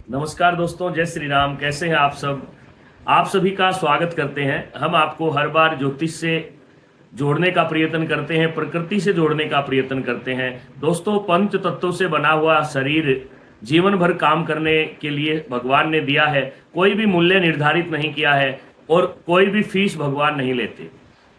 नमस्कार दोस्तों, जय श्री राम। कैसे हैं आप सब? आप सभी का स्वागत करते हैं। हम आपको हर बार ज्योतिष से जोड़ने का प्रयत्न करते हैं, प्रकृति से जोड़ने का प्रयत्न करते हैं। दोस्तों, पंच तत्वों से बना हुआ शरीर जीवन भर काम करने के लिए भगवान ने दिया है। कोई भी मूल्य निर्धारित नहीं किया है और कोई भी फीस भगवान नहीं लेते।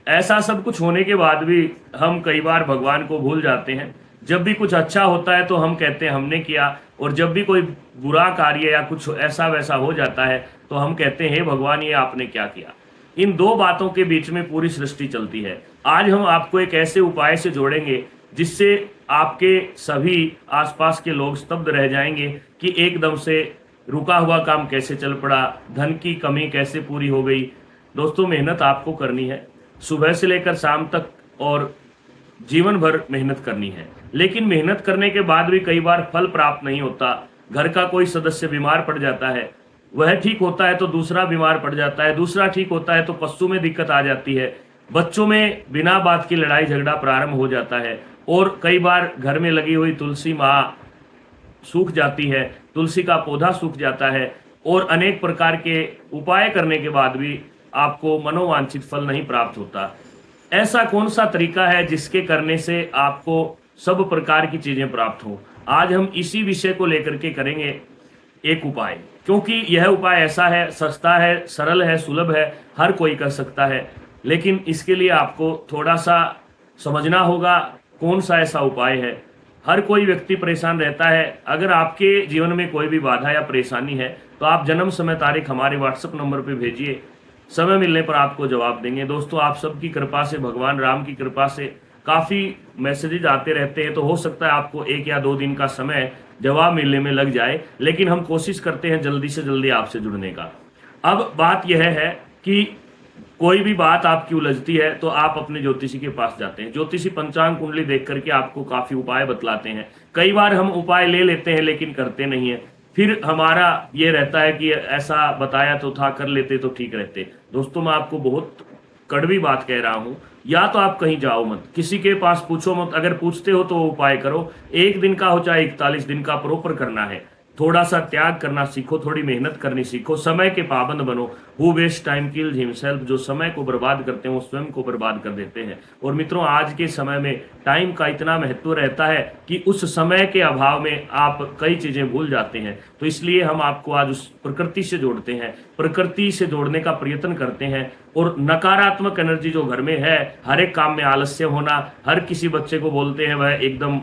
ऐसा सब कुछ होने के बाद भी हम कई बार भगवान को भूल जाते हैं। जब भी कुछ अच्छा होता है तो हम कहते हैं हमने किया, और जब भी कोई बुरा कार्य या कुछ ऐसा वैसा हो जाता है तो हम कहते हैं हे भगवान, ये आपने क्या किया। इन दो बातों के बीच में पूरी सृष्टि चलती है। आज हम आपको एक ऐसे उपाय से जोड़ेंगे जिससे आपके सभी आसपास के लोग स्तब्ध रह जाएंगे कि एकदम से रुका हुआ काम कैसे चल पड़ा, धन की कमी कैसे पूरी हो गई। दोस्तों, मेहनत आपको करनी है, सुबह से लेकर शाम तक, और जीवन भर मेहनत करनी है। लेकिन मेहनत करने के बाद भी कई बार फल प्राप्त नहीं होता। घर का कोई सदस्य बीमार पड़ जाता है, वह ठीक होता है तो दूसरा बीमार पड़ जाता है, दूसरा ठीक होता है तो पशु में दिक्कत आ जाती है, बच्चों में बिना बात की लड़ाई झगड़ा प्रारंभ हो जाता है, और कई बार घर में लगी हुई तुलसी माँ सूख जाती है, तुलसी का पौधा सूख जाता है, और अनेक प्रकार के उपाय करने के बाद भी आपको मनोवांछित फल नहीं प्राप्त होता। ऐसा कौन सा तरीका है जिसके करने से आपको सब प्रकार की चीजें प्राप्त हो? आज हम इसी विषय को लेकर के करेंगे एक उपाय, क्योंकि यह उपाय ऐसा है, सस्ता है, सरल है, सुलभ है, हर कोई कर सकता है। लेकिन इसके लिए आपको थोड़ा सा समझना होगा कौन सा ऐसा उपाय है। हर कोई व्यक्ति परेशान रहता है। अगर आपके जीवन में कोई भी बाधा या परेशानी है तो आप जन्म समय तारीख हमारे व्हाट्सएप नंबर पर भेजिए, समय मिलने पर आपको जवाब देंगे। दोस्तों, आप सबकी कृपा से, भगवान राम की कृपा से काफ़ी मैसेजेज आते रहते हैं, तो हो सकता है आपको 1 या 2 दिन का समय जवाब मिलने में लग जाए, लेकिन हम कोशिश करते हैं जल्दी से जल्दी आपसे जुड़ने का। अब बात यह है कि कोई भी बात आपकी उलझती है तो आप अपने ज्योतिषी के पास जाते हैं। ज्योतिषी पंचांग कुंडली देख करके आपको काफ़ी उपाय बतलाते हैं। कई बार हम उपाय ले लेते हैं लेकिन करते नहीं है। फिर हमारा ये रहता है कि ऐसा बताया तो था, कर लेते तो ठीक रहते। दोस्तों, मैं आपको बहुत कड़वी बात कह रहा हूं, या तो आप कहीं जाओ मत, किसी के पास पूछो मत। अगर पूछते हो तो उपाय करो, 1 दिन का हो चाहे 41 दिन का, प्रॉपर करना है। थोड़ा सा त्याग करना सीखो, थोड़ी मेहनत करनी सीखो, समय के पाबंद बनो। Who waste time kills himself, जो समय को बर्बाद करते हैं वो स्वयं को बर्बाद कर देते हैं। और मित्रों, आज के समय में टाइम का इतना महत्व रहता है कि उस समय के अभाव में आप कई चीजें भूल जाते हैं। तो इसलिए हम आपको आज उस प्रकृति से जोड़ते हैं, प्रकृति से जोड़ने का प्रयत्न करते हैं। और नकारात्मक एनर्जी जो घर में है, हर एक काम में आलस्य होना, हर किसी बच्चे को बोलते हैं वह एकदम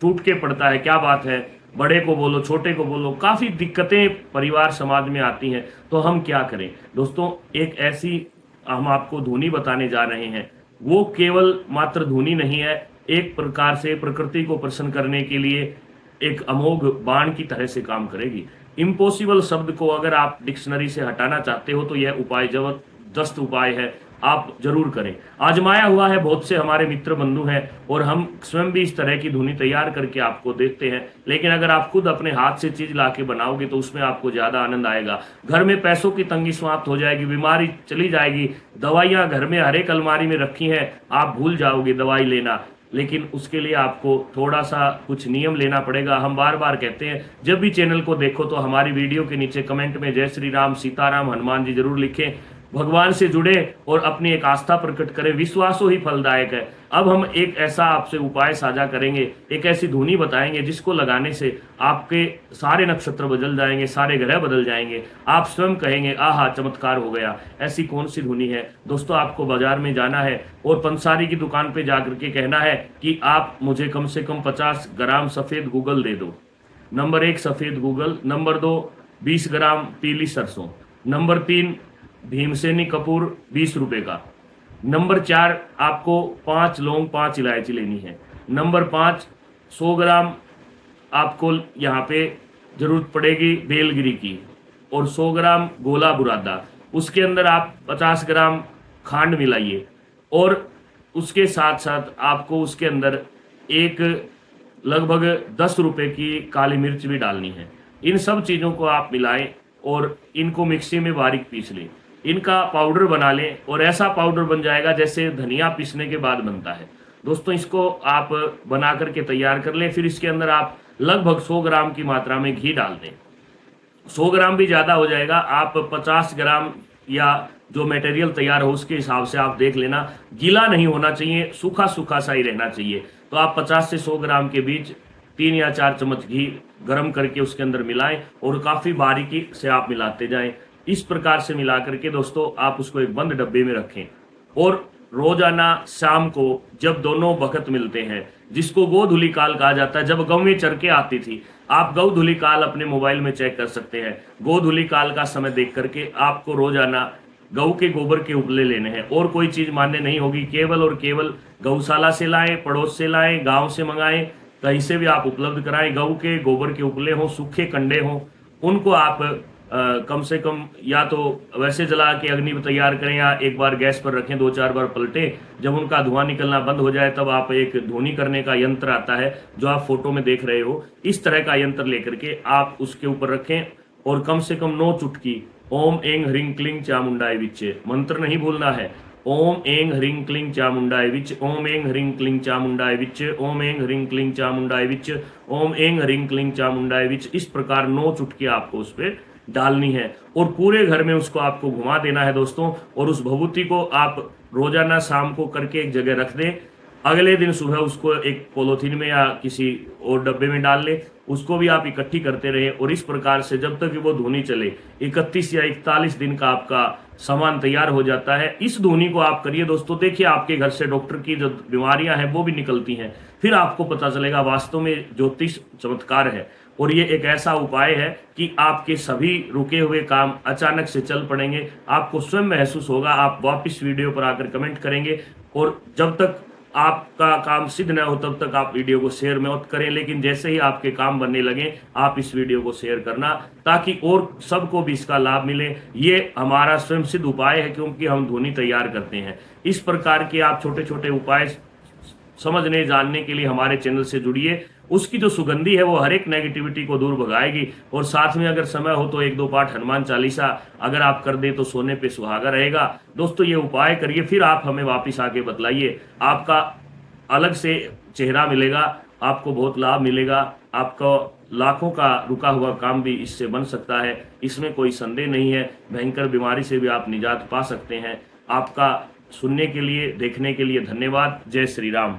टूट के पड़ता है, क्या बात है, बड़े को बोलो छोटे को बोलो, काफ़ी दिक्कतें परिवार समाज में आती हैं। तो हम क्या करें? दोस्तों, एक ऐसी हम आपको धुनी बताने जा रहे हैं। वो केवल मात्र धुनी नहीं है, एक प्रकार से प्रकृति को प्रसन्न करने के लिए एक अमोघ बाण की तरह से काम करेगी। इम्पॉसिबल शब्द को अगर आप डिक्शनरी से हटाना चाहते हो तो यह उपाय जबरदस्त उपाय है, आप जरूर करें। आजमाया हुआ है, बहुत से हमारे मित्र बंधु हैं और हम स्वयं भी इस तरह की धुनी तैयार करके आपको देते हैं। लेकिन अगर आप खुद अपने हाथ से चीज ला के बनाओगे तो उसमें आपको ज्यादा आनंद आएगा। घर में पैसों की तंगी समाप्त हो जाएगी, बीमारी चली जाएगी, दवाइयां घर में हर एक अलमारी में रखी हैं, आप भूल जाओगे दवाई लेना। लेकिन उसके लिए आपको थोड़ा सा कुछ नियम लेना पड़ेगा। हम बार बार कहते हैं, जब भी चैनल को देखो तो हमारी वीडियो के नीचे कमेंट में जय श्री राम, सीताराम, हनुमान जी जरूर लिखें। भगवान से जुड़े और अपनी एक आस्था प्रकट करें, विश्वासो ही फलदायक है। अब हम एक ऐसा आपसे उपाय साझा करेंगे, एक ऐसी धुनी बताएंगे जिसको लगाने से आपके सारे नक्षत्र बदल जाएंगे, सारे ग्रह बदल जाएंगे। आप स्वयं कहेंगे आहा, चमत्कार हो गया। ऐसी कौन सी धुनी है? दोस्तों, आपको बाजार में जाना है और पंसारी की दुकान पे जाकर के कहना है कि आप मुझे कम से कम 50 ग्राम सफेद गूगल दे दो। नंबर 1 सफेद गूगल, नंबर 2 20 ग्राम पीली सरसों, नंबर 3 भीमसेनी कपूर 20 रुपए का, नंबर 4 आपको 5 लौंग 5 इलायची लेनी है, नंबर 5 100 ग्राम आपको यहाँ पे जरूरत पड़ेगी बेलगिरी की, और 100 ग्राम गोला बुरादा। उसके अंदर आप 50 ग्राम खांड मिलाइए, और उसके साथ साथ आपको उसके अंदर एक लगभग 10 रुपए की काली मिर्च भी डालनी है। इन सब चीज़ों को आप मिलाएं और इनको मिक्सी में बारीक पीस लें, इनका पाउडर बना लें, और ऐसा पाउडर बन जाएगा जैसे धनिया पीसने के बाद बनता है। दोस्तों, इसको आप बना करके तैयार कर लें। फिर इसके अंदर आप लगभग 100 ग्राम की मात्रा में घी डाल दें। 100 ग्राम भी ज़्यादा हो जाएगा, आप 50 ग्राम या जो मटेरियल तैयार हो उसके हिसाब से आप देख लेना। गीला नहीं होना चाहिए, सूखा सूखा सा ही रहना चाहिए। तो आप 50 से 100 ग्राम के बीच 3 या 4 चम्मच घी गर्म करके उसके अंदर मिलाएं और काफ़ी बारीकी से आप मिलाते जाएं। इस प्रकार से मिला करके दोस्तों आप उसको एक बंद डब्बे में रखें और रोजाना शाम को जब दोनों बखत मिलते हैं, जिसको गोधूलि काल कहा जाता है, जब गौवें चर के आती थी, आप गोधूलि काल अपने मोबाइल में चेक कर सकते हैं। गोधूलि काल का समय देख करके आपको रोजाना गऊ के गोबर के उपले लेने हैं और कोई चीज मान्य नहीं होगी। केवल और केवल गौशाला से लाएं, पड़ोस से लाएं, गांव से मंगाएं, कहीं से भी आप उपलब्ध कराएं। गऊ के गोबर के उपले हों, सूखे कंडे हों, उनको आप कम से कम या तो वैसे जला के अग्नि तैयार करें या एक बार गैस पर रखें, 2-4 बार पलटें। जब उनका धुआं निकलना बंद हो जाए तब आप एक धुनी करने का यंत्र आता है जो आप फोटो में देख रहे हो, इस तरह का यंत्र लेकर के आप उसके ऊपर रखें और कम से कम 9 चुटकी ओम एंग ह्रीं क्लीं चामुंडाय विच, मंत्र नहीं भूलना है। ओम एंग ह्रीं क्लीं चामुंडाय विच, ओम एंग ह्रीं क्लीं चामुंडाय विच, ओम एंग ह्रीं क्लीं चामुंडाय विच, ओम एंग ह्रीं क्लीं चामुंडाय विच, इस प्रकार 9 चुटकी आपको उस पर डालनी है और पूरे घर में उसको आपको घुमा देना है दोस्तों। और उस भभूति को आप रोजाना शाम को करके एक जगह रख दें। अगले दिन सुबह उसको एक पॉलीथीन में या किसी और डब्बे में डाल लें, उसको भी आप इकट्ठी करते रहें और इस प्रकार से जब तक वो धुनी चले 31 या 41 दिन का आपका सामान तैयार हो जाता है। इस धुनी को आप करिए दोस्तों, देखिए आपके घर से डॉक्टर की जो बीमारियां हैं वो भी निकलती हैं। फिर आपको पता चलेगा वास्तव में ज्योतिष चमत्कार है और ये एक ऐसा उपाय है कि आपके सभी रुके हुए काम अचानक से चल पड़ेंगे। आपको स्वयं महसूस होगा, आप वापस वीडियो पर आकर कमेंट करेंगे। और जब तक आपका काम सिद्ध न हो तब तक आप वीडियो को शेयर मत करें, लेकिन जैसे ही आपके काम बनने लगे आप इस वीडियो को शेयर करना ताकि और सबको भी इसका लाभ मिले। ये हमारा स्वयं सिद्ध उपाय है क्योंकि हम धुनी तैयार करते हैं। इस प्रकार के आप छोटे छोटे उपाय समझने जानने के लिए हमारे चैनल से जुड़िए। उसकी जो सुगंधी है वो हर एक नेगेटिविटी को दूर भगाएगी। और साथ में अगर समय हो तो 1-2 पाठ हनुमान चालीसा अगर आप कर दे तो सोने पे सुहागा रहेगा। दोस्तों ये उपाय करिए, फिर आप हमें वापस आके बतलाइए, आपका अलग से चेहरा मिलेगा, आपको बहुत लाभ मिलेगा, आपको लाखों का रुका हुआ काम भी इससे बन सकता है, इसमें कोई संदेह नहीं है। भयंकर बीमारी से भी आप निजात पा सकते हैं। आपका सुनने के लिए, देखने के लिए धन्यवाद। जय श्री राम।